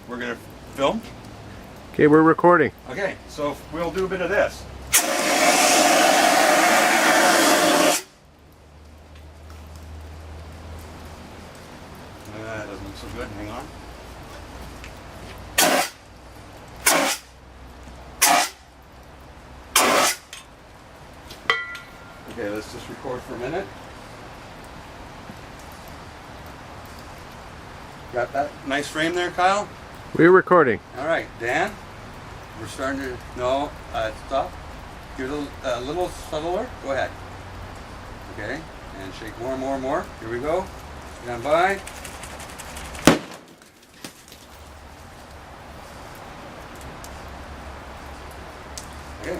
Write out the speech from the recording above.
we're gonna film. Okay, we're recording. Okay, so we'll do a bit of this. That doesn't look so good. Hang on. Okay, let's just record for a minute. Got that nice frame there, Kyle? We're recording. All right, Dan, we're starting to, no, stop. Give it a little subtler. Go ahead. Okay, and shake more and more and more. Here we go. Stand by. Okay.